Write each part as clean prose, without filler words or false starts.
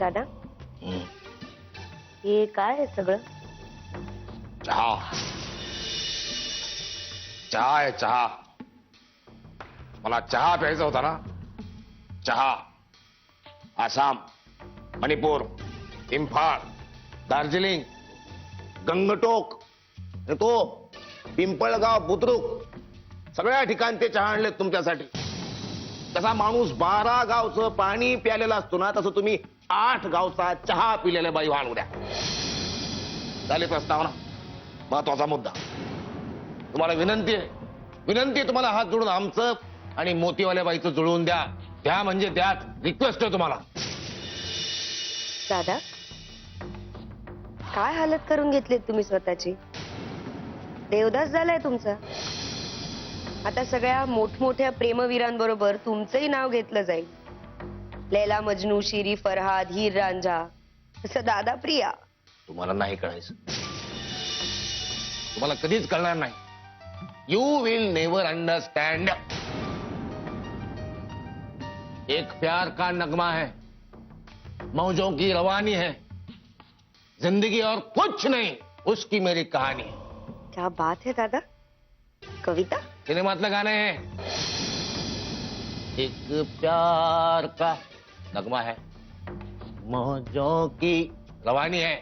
दादा हे काय आहे सगळं? चहा चहा आहे चहा. मला चहा प्यायचा होता ना. चहा आसाम, मणिपूर, इम्फाळ, दार्जिलिंग, गंगटोक, तो पिंपळगाव, बुद्रुक सगळ्या ठिकाणी ते चहा आणले तुमच्यासाठी. तसा माणूस 12 गावचं पाणी प्यालेला असतो ना, तसं तुम्ही 8 गावचा चहा पिलेला बाई आणू द्या. झाले प्रस्तावना. महत्वाचा मुद्दा. तुम्हाला विनंती आहे तुम्हाला हात जोडून आमचं आणि मोतीवाल्या बाईचं जुळवून द्या. द्या म्हणजे द्याच. रिक्वेस्ट आहे तुम्हाला. दादा काय हालत करून घेतलीत तुम्ही स्वतःची? देवदास झालाय तुमचा. आता सगळ्या मोठमोठ्या प्रेमवीरांबरोबर तुमचंही नाव घेतलं जाईल. लैला मजनू, शिरी फरहाद, हीर रांझा, असं दादा प्रिया. तुम्हाला नाही कळायचं. तुम्हाला कधीच कळणार नाही. You will never understand. एक प्यार का नगमा है, मौजों की रवानी है, जिंदगी और कुछ नहीं, उसकी मेरी कहानी. क्या बात है दादा. कविता सिनेमातलं गाणं आहे. एक प्यार का नगमा है, मौजों की रवानी है.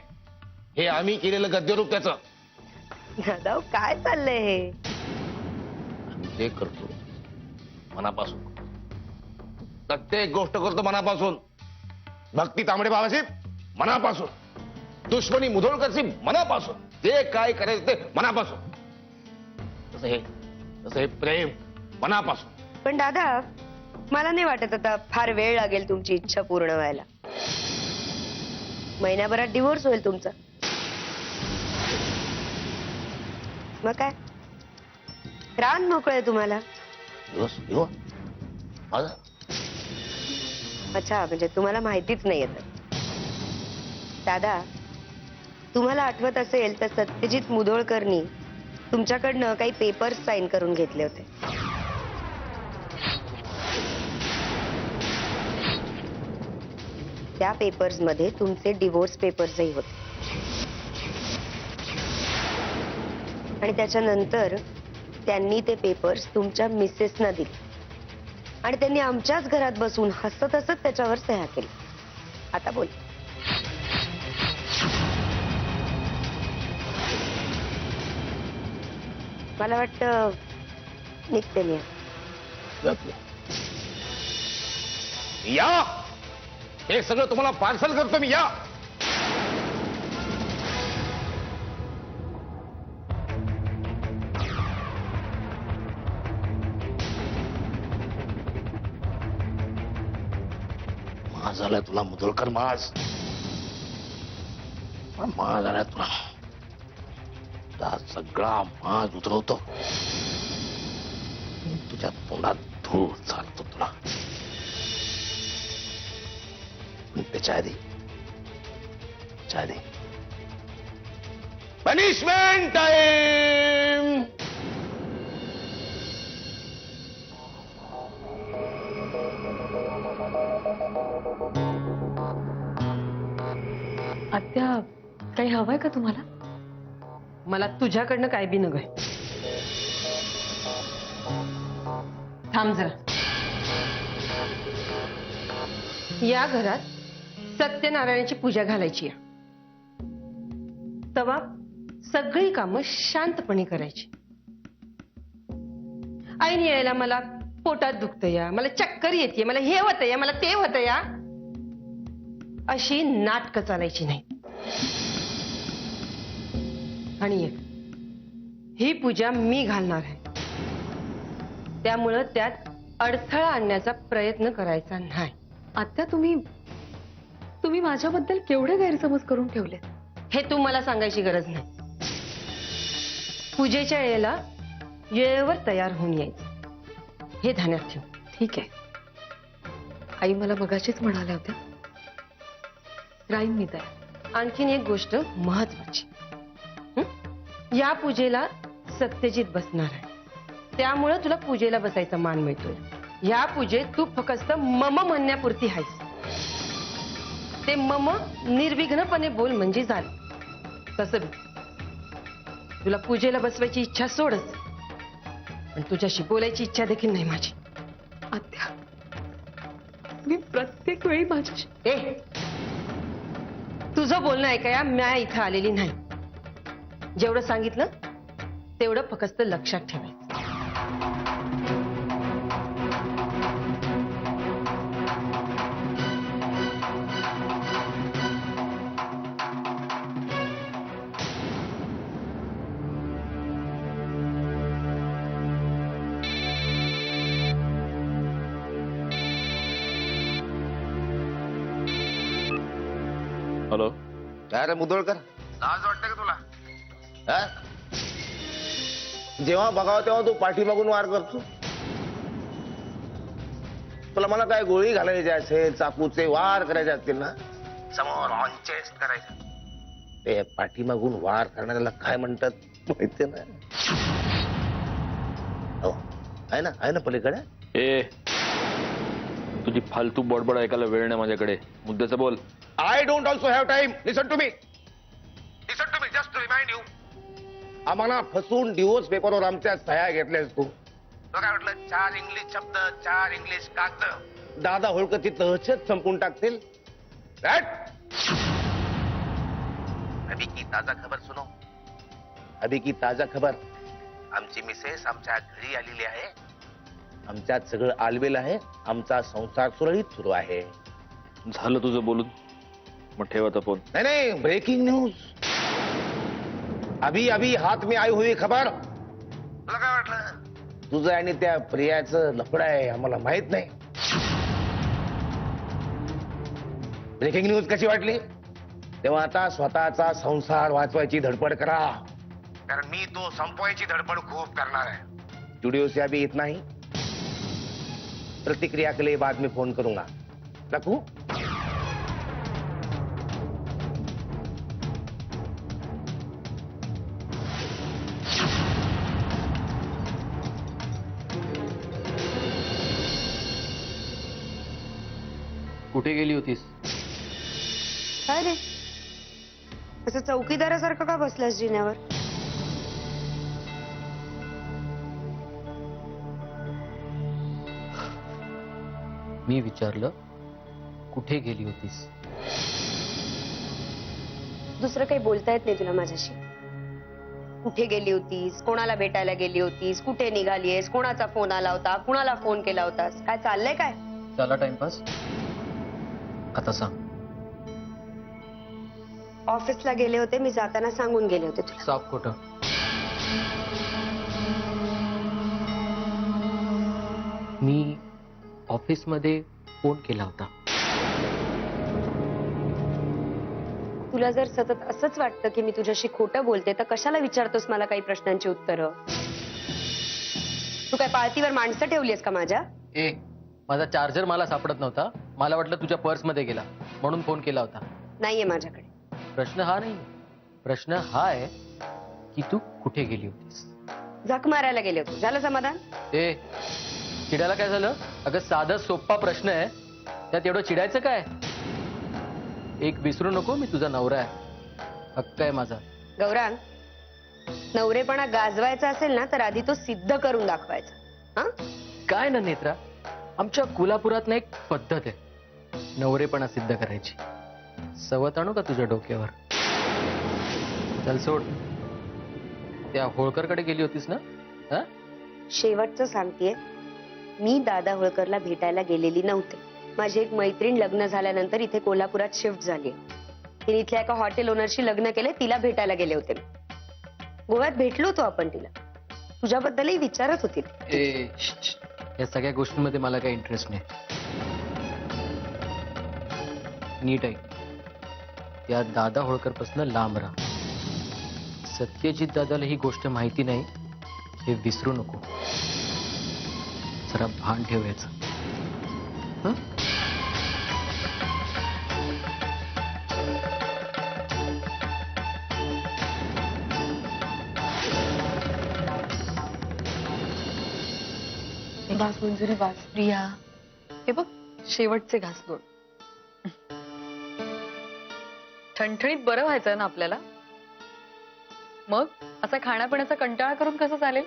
हे आम्ही केलेलं गद्यरूप त्याचं. दादा काय चाललंय हे? आम्ही ते करतो मनापासून. प्रत्येक गोष्ट करतो मनापासून. भक्ती तांबडे बाबाची मनापासून. दुश्मनी मुधोळकरची मनापासून. जे काय करायचं ते मनापासून. तसं हे प्रेम मनापासून. पण दादा मला नाही वाटत आता फार वेळ लागेल तुमची इच्छा पूर्ण व्हायला. महिन्याभरात डिव्होर्स होईल तुमचा. मग काय रान मोकळं आहे तुम्हाला. अच्छा म्हणजे तुम्हाला माहितीच नाही येत. दादा तुम्हाला आठवत असेल तर सत्यजित मुधोळकरनी तुमच्याकडनं काही पेपर्स साइन करून घेतले होते. त्या पेपर्स मध्ये तुमचे डिवोर्स पेपर्सही होते. आणि त्याच्यानंतर त्यांनी ते पेपर्स तुमच्या मिसेसना दिले आणि त्यांनी आमच्याच घरात बसून हसत हसत त्याच्यावर सह्या केल्या. आता बोल. मला वाटतं निघते मी. या हे सगळं तुम्हाला पार्सल करतो मी. या माज झालाय तुला मुधोळकर. माज झालाय तुला. सगळा माज उतरवतो. तुझ्या तोंडात धूळ चालतो तुला. त्याच्या आधी पनिशमेंट टाइम. आत्या काही हवंय का तुम्हाला? मला तुझ्याकडनं काय बी नकोय. थांब जरा. या घरात सत्यनारायणाची पूजा घालायची आहे. तेव्हा सगळी कामं शांतपणे करायची. ऐन यायला मला पोटात दुखतं या, मला चक्कर येते, मला हे होतं या, मला ते होतं या, अशी नाटकं चालायची नाही. आणि ही पूजा मी घालणार आहे. त्यामुळं त्यात अडथळा आणण्याचा प्रयत्न करायचा नाही. आत्या तुम्ही माझ्याबद्दल केवढे गैरसमज करून ठेवले. हे तू मला सांगायची गरज नाही. पूजेच्या वेळेला वेळेवर तयार होऊन यायचं हे ध्यानात ठेव. ठीक आहे. आई मला मगाशीच म्हणाल्या होत्या राहीन मी तयार. आणखीन एक गोष्ट महत्वाची. या पूजेला सत्यजित बसणार आहे. त्यामुळे तुला पूजेला बसायचा मान मिळतोय. या पूजेत तू फक्त मम म्हणण्यापुरती आहेस. ते मम निर्विघ्नपणे बोल म्हणजे झालं. तसं बी तुला पूजेला बसवायची इच्छा सोडच, पण तुझ्याशी बोलायची इच्छा देखील नाही माझी. आत्या, मी प्रत्येक वेळी माझ्याशी तुझं बोलणं ऐकाया म्या इथं आलेली नाही. जेवढं सांगितलं तेवढं फक्त लक्षात ठेवायचं. हॅलो. काय रे मुदोळकर, लाज वाटते का तुला? हा? जेव्हा बघावं तेव्हा तू पाठीमागून वार करतो. तुला मला काय गोळी घालायची असेल, चाकूचे वार करायचे असतील ना, समोर ऑन चेस्ट करायचं. ते पाठीमागून वार करणाऱ्याला काय म्हणतात माहितीये ना? हो, आहे ना पलीकडे. ए, तुझी फालतू बडबड ऐकायला वेळ नाही माझ्याकडे. मुद्द्याचं बोल. I don't also have time. Listen to me. Listen to me. Just to remind you. आम्हाला फसून डिवोर्स पेपरवर आमच्या सह्या घेतल्यास तू. तो काय म्हटलं, 4 इंग्लिश शब्द, 4 इंग्लिश कागद. दादा होळकर ती तहचच संपून टाकतील. Right? अभी की ताजा खबर सुनो. अभी की ताजा खबर. आमची मिसेस आमच्या घरी आलेली आहे. आमच्यात सगळं आलवेल आहे. आमचा संसार सुरळीत सुरू आहे. झालं तुझं बोलून, मग ठेव आता फोन. नहीं, ब्रेकिंग न्यूज. अभी अभी हाथ में आई हुई खबर. तुला काय वाटलं तुझं आणि त्या प्रियाचं लफडं आहे आम्हाला माहित नाही? ब्रेकिंग न्यूज कशी वाटली? तेव्हा आता स्वतःचा संसार वाचवायची धडपड करा, कारण मी तो संपवायची धडपड खूप करणार आहे. स्टूडियो से अभी इतना ही. प्रतिक्रिया के लिए बाद में फोन करूंगा. रखूं? कुठे गेली होतीस? काय रे, असं चौकीदारासारखं का बसलास जिन्यावर? मी विचारलं, कुठे गेली होतीस? दुसरं काही बोलता येत नाही तुला माझ्याशी? कुठे गेली होतीस, कोणाला भेटायला गेली होतीस, कुठे निघालीयस, कोणाचा फोन आला होता, कुणाला फोन केला होतास, काय चाललंय काय? झाला टाइमपास? आता सांग. ऑफिसला गेले होते, मी जाताना सांगून गेले होते तुला. साफ खोटं. मी ऑफिसमध्ये फोन केला होता. तुला जर सतत असंच वाटतं की मी तुझ्याशी खोटं बोलते, तर कशाला विचारतोस मला काही प्रश्नांची उत्तरं? तू काय पाळतीवर माणसं ठेवलीस का माझ्या? माझा चार्जर मला सापडत नव्हता. मला वाटलं तुझ्या पर्समध्ये गेला, म्हणून फोन केला होता. नाहीये माझ्याकडे. प्रश्न हा नाही. प्रश्न हा आहे की तू कुठे गेली होतीस. झक मारायला गेले होते. झालं समाधान? चिडायला काय झालं? अगं साधा सोपा प्रश्न आहे, त्यात एवढं चिडायचं काय? एक विसरू नको, मी तुझा नवरा आहे. हक्क आहे माझा. गौरांग, नवरेपणा गाजवायचा असेल ना, तर आधी तो सिद्ध करून दाखवायचा. हा? काय ना नेत्रा, आमच्या कोल्हापुरात ना एक पद्धत आहे नवरेपणा सिद्ध करायची. सवत आणू का तुझ्या डोक्यावर? चल सोड. त्या होळकरकडे गेली होतीस ना? हा? शेवटचं सांगतेय, मी दादा होळकरला भेटायला गेलेली नव्हते. माझी एक मैत्रीण लग्न झाल्यानंतर इथे कोल्हापुरात शिफ्ट झाली. तिने इथल्या एका हॉटेल ओनरशी लग्न केले, तिला भेटायला गेले होते. गोव्यात भेटलो होतो आपण. तिला तुझ्याबद्दलही विचारत होती. या सगळ्या गोष्टींमध्ये मला काही इंटरेस्ट नाही. नीट आहे, त्या दादा होळकर पासून लांब राहा. सत्यजित दादाला ही गोष्ट माहिती नाही हे विसरू नको. जरा भान ठेवायचं. हं? वास मंजुरी, वास प्रिया. हे बघ, शेवटचे घास दोन. ठणठणीत बरं व्हायचं ना आपल्याला. मग असा खाण्यापिण्याचा कंटाळा करून कसं चालेल?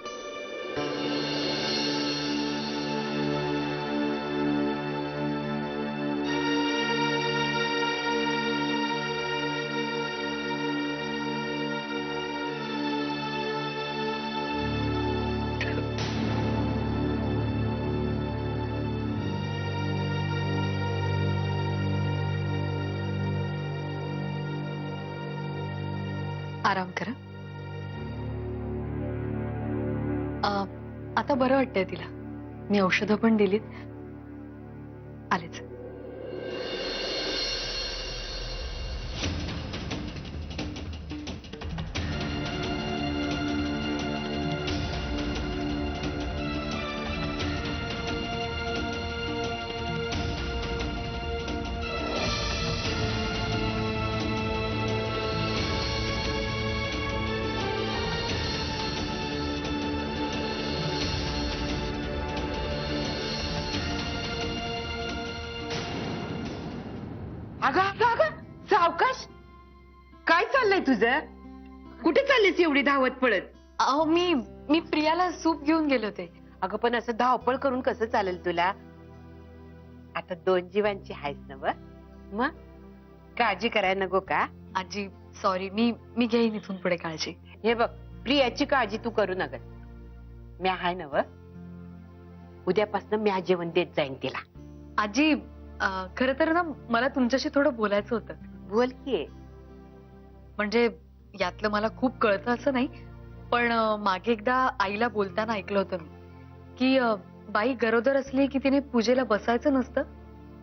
आराम करा. आता बरं वाटतंय तिला. मी औषधं पण दिलीत. आलेच. अगं अगं अगं सावकाश. काय चाललंय तुझं? कुठे चाललीस एवढी धावत पळत? अहो मी प्रियाला सूप घेऊन गेले होते. अगं पण असं धावपळ करून कसं चालेल तुला? आता 2 जीवांची आहेस ना व? मग काळजी करायला नको का? आजी सॉरी, मी घेईन इथून पुढे काळजी. हे बघ, प्रियाची काळजी तू करू नका. मी आहे ना व? उद्यापासून मी जेवण देत जाईन तिला. आजी खरं तर ना मला तुमच्याशी थोडं बोलायचं होतं. बोल की. म्हणजे यातलं मला खूप कळतं असं नाही, पण मागे एकदा आईला बोलताना ऐकलं होतं मी की बाई गरोदर असली की तिने पूजेला बसायचं नसतं,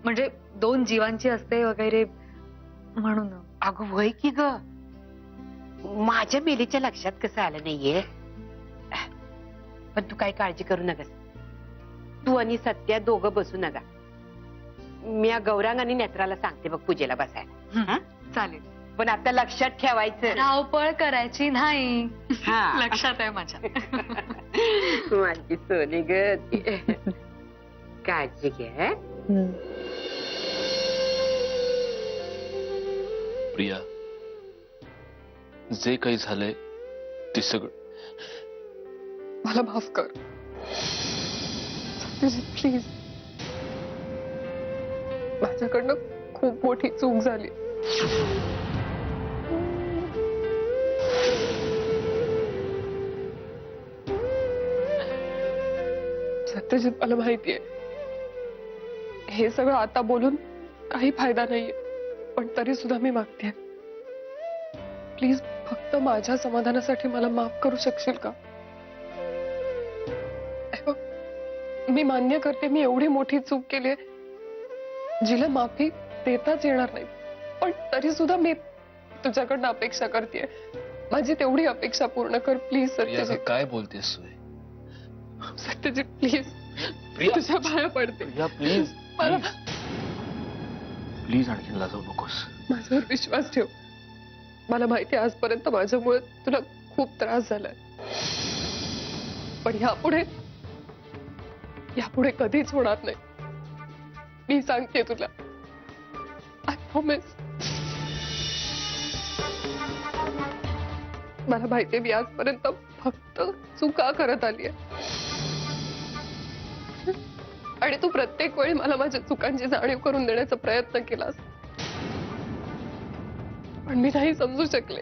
म्हणजे 2 जीवांची असते वगैरे म्हणून. अगं होय की ग. माझ्या मेलीच्या लक्षात कसं आलं नाहीये. पण तू काही काळजी करू नकस. तू आणि सत्या दोघं बसू नका. मी या गौरांग आणि नेत्राला सांगते बघ पूजेला बसायला. हं? चालेल, पण आता लक्षात ठेवायचं. धावपळ करायची नाही. हा. लक्षात आहे माझ्या. माझी सोनी ग. काळजी घे. प्रिया, जे काही झालंय ते सगळं मला माफ कर प्लीज. माझ्याकडनं खूप मोठी चूक झाली. सत्यजित, मला माहितीये हे सगळं आता बोलून काही फायदा नाहीये, पण तरी सुद्धा मी मागते, प्लीज फक्त माझ्या समाधानासाठी मला माफ करू शकशील का? हे बघ, मी मान्य करते मी एवढी मोठी चूक केली जिला माफी देताच येणार नाही, पण तरी सुद्धा मी तुझ्याकडनं अपेक्षा करते. माझी तेवढी अपेक्षा पूर्ण कर प्लीज. सत्यजित काय बोलतेस? सत्यजित प्लीज, प्रिया, तुझ्या पाया पडते. प्रिया प्लीज, मला प्लीज आणखीन लाजवू नकोस. माझ्यावर विश्वास ठेव. मला माहिती आजपर्यंत माझ्यामुळे तुला खूप त्रास झालाय, पण यापुढे कधीच होणार नाही. मी सांगते तुला, आय प्रॉमिस. मला माहितीये मी आजपर्यंत फक्त चुका करत आली आहे, आणि तू प्रत्येक वेळी मला माझ्या चुकांची जाणीव करून देण्याचा प्रयत्न केलास, पण मी नाही समजू शकले.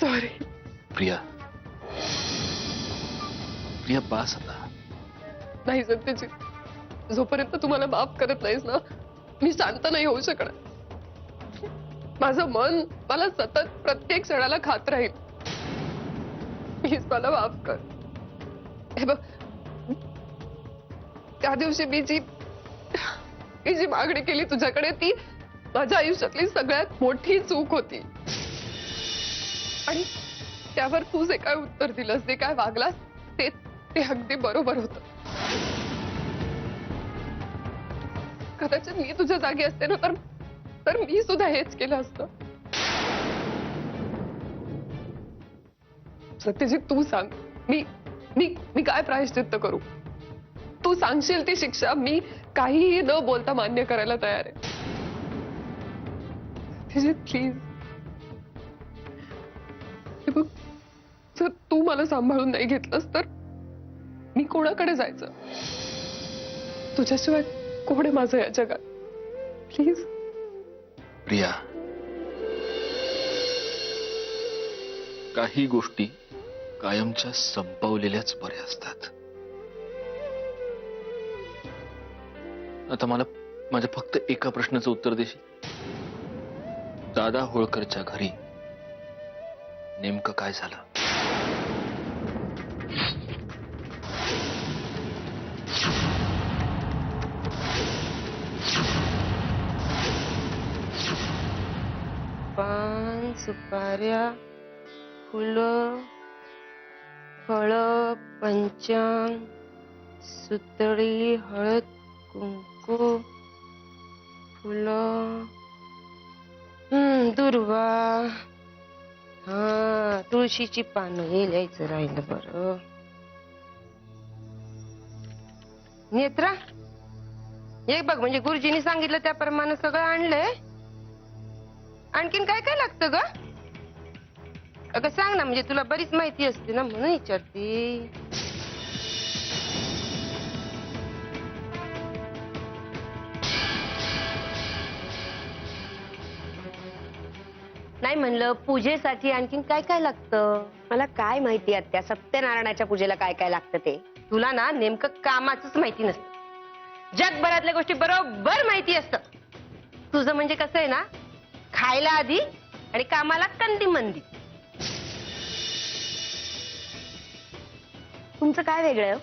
सॉरी. प्रिया, प्रिया बास आता. नाही सत्यजित, जोपर्यंत तू मला माफ करत नाहीस ना, मी शांत नाही होऊ शकणार. माझं मन मला सतत प्रत्येक क्षणाला खात राहील. प्लीज मला माफ कर. हे बघ, त्या दिवशी मी जी मागणी केली तुझ्याकडे, ती माझ्या आयुष्यातली सगळ्यात मोठी चूक होती, आणि त्यावर तू जे काय उत्तर दिलंस, जे काय वागलास, ते अगदी बरोबर होतं. कदाचित मी तुझ्या जागी असते ना, तर मी सुद्धा हेच केलं असतं. सत्यजित तू सांग, मी काय प्रायश्चित्त करू? तू सांगशील ती शिक्षा मी काहीही न बोलता मान्य करायला तयार आहे. सत्यजित प्लीज, हे बघ, जर तू मला सांभाळून नाही घेतलंस तर मी कोणाकडे जायचं? तुझ्याशिवाय कोण आहे माझं या जगात? प्लीज. प्रिया, काही गोष्टी कायमच्या संपवलेल्याच बऱ्या असतात. आता मला माझ्या फक्त एका प्रश्नाचं उत्तर देशील? दादा होळकरच्या घरी नेमकं काय झालं? पान, सुपाऱ्या, फुलं, फळं, पंचांग, सुतळी, हळद, कुंकू, फुलं, दुर्वा, हा, तुळशीची पानं, हे लिहायचं राहिलं बरं. नेत्रा, एक बघ, म्हणजे गुरुजींनी सांगितलं त्याप्रमाणे सगळं आणलंय. आणखीन काय काय लागतं ग? अगं सांग ना, म्हणजे तुला बरीच माहिती असते ना, म्हणून विचारते. नाही म्हणलं, पूजेसाठी आणखीन काय काय लागतं? मला काय माहिती आत्या, सत्यनारायणाच्या पूजेला काय काय लागतं ते? तुला ना नेमकं कामाचंच माहिती नसतं. जगभरातल्या गोष्टी बरोबर माहिती असतं. तुझं म्हणजे कसं आहे ना, खायला आधी आणि कामाला कंदी मंदी. तुमचं काय वेगळं?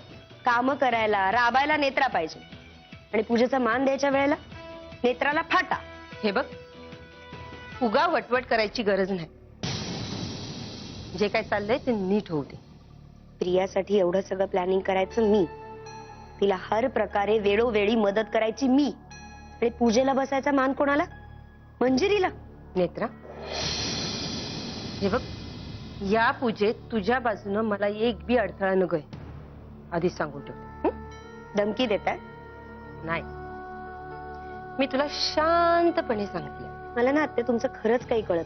काम करायला, राबायला नेत्रा पाहिजे आणि पूजेचा मान द्यायच्या वेळेला नेत्राला फाटा. हे बघ, उगा वटवट करायची गरज नाही. जे काय चाललंय ते नीट होऊ दे. प्रियासाठी एवढं सगळं प्लॅनिंग करायचं मी, तिला हर प्रकारे वेळोवेळी मदत करायची मी, आणि पूजेला बसायचा मान कोणाला? मंजिरीला. नेत्रा, हे बघ, या पूजेत तुझ्या बाजूनं मला एक बी अडथळा नकोय, आधी सांगून ठेव. धमकी देताय? नाही, मी तुला शांतपणे सांगते. मला ना आत्या तुमचं खरंच काही कळत.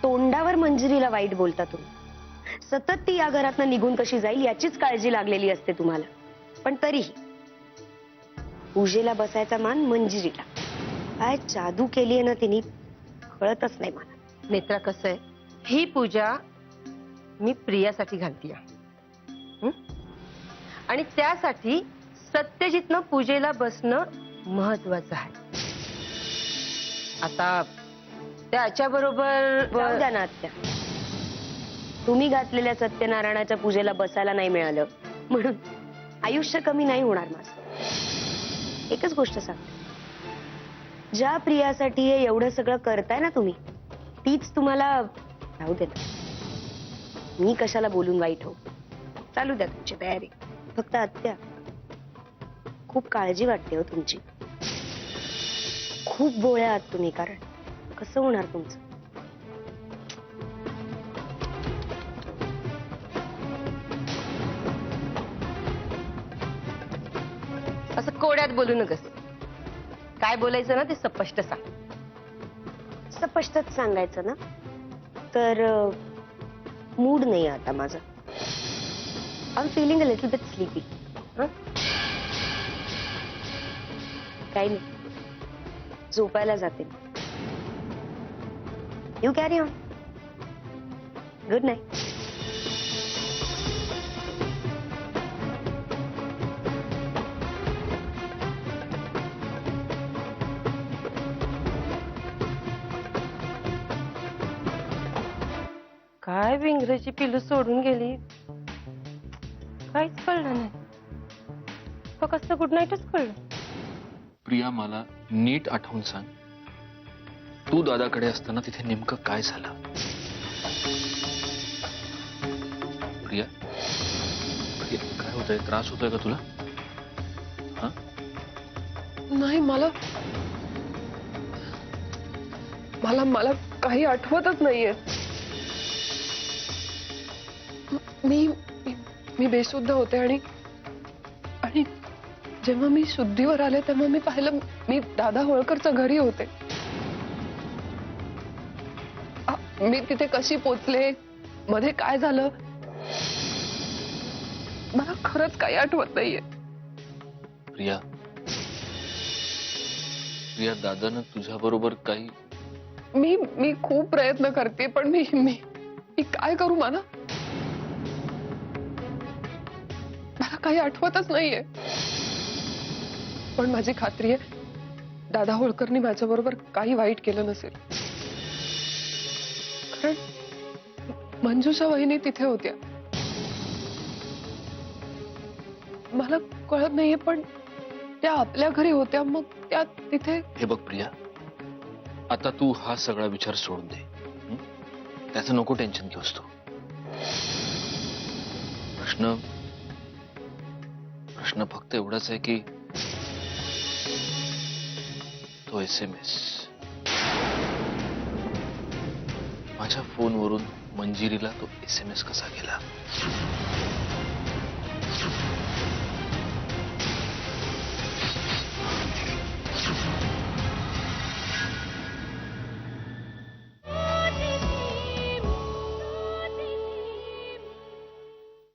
तोंडावर मंजिरीला वाईट बोलता तुम्ही. सतत ती या घरातनं निघून कशी जाईल याचीच काळजी लागलेली असते तुम्हाला. पण तरीही पूजेला बसायचा मान मंजिरीला. काय जादू केलीये ना तिने, कळतच नाही मला. नेत्रा, कसं आहे, ही पूजा मी प्रियासाठी घालतीय, आणि त्यासाठी सत्यजितनं पूजेला बसणं महत्वाचं आहे. आता त्याच्या बरोबर जाऊ द्या ना आत्या, तुम्ही घातलेल्या सत्यनारायणाच्या पूजेला बसायला नाही मिळालं म्हणून आयुष्य कमी नाही होणार माझं. एकच गोष्ट सांगते, ज्या प्रियासाठी हे एवढं सगळं करताय ना तुम्ही, तीच तुम्हाला राहू दे ना. मी कशाला बोलून वाईट हो. चालू द्या तुमची तयारी. फक्त आत्या, खूप काळजी वाटते हो तुमची. खूप बोळ्या आहात तुम्ही, कारण कसं होणार तुमचं? असं कोड्यात बोलू नकस. काय बोलायचं ना ते स्पष्ट सांग. स्पष्टच सांगायचं ना, तर मूड नाही आता माझा. I am feeling a little bit sleepy. काही नाही, झोपायला जाते. You carry on. Good night. काय विंग्रजी पिलू सोडून गेली, काहीच कळलं नाही. फक्त गुड नाईटच कळलं. प्रिया, मला नीट आठवून सांग, तू दादाकडे असताना तिथे नेमकं काय झालं? प्रिया, प्रिया, काय होतंय? त्रास होतोय का तुला? हा? नाही, मला मला मला काही आठवतच नाहीये. मी बेशुद्ध होते आणि जेव्हा मी शुद्धीवर आले तेव्हा मी पाहिलं, मी दादा होळकरच्या घरी होते. मी तिथे कशी पोचले, मध्ये काय झालं, मला खरंच काही आठवत नाहीये. प्रिया प्रिया दादानं तुझ्या बरोबर काही मी खूप प्रयत्न करते, पण मी काय करू मला काही आठवतच नाहीये. पण माझी खात्री आहे दादा होळकरनी माझ्या बरोबर काही वाईट केलं नसेल, कारण मंजुषा वहिनी तिथे होत्या. मला कळत नाहीये, पण त्या आपल्या घरी होत्या, मग त्या तिथे. हे बघ प्रिया, आता तू हा सगळा विचार सोडून दे. हं? त्याचं नको टेन्शन घेऊस तू. प्रश्न फक्त एवढाच आहे की तो SMS माझ्या फोनवरून मंजिरीला तो SMS कसा गेला.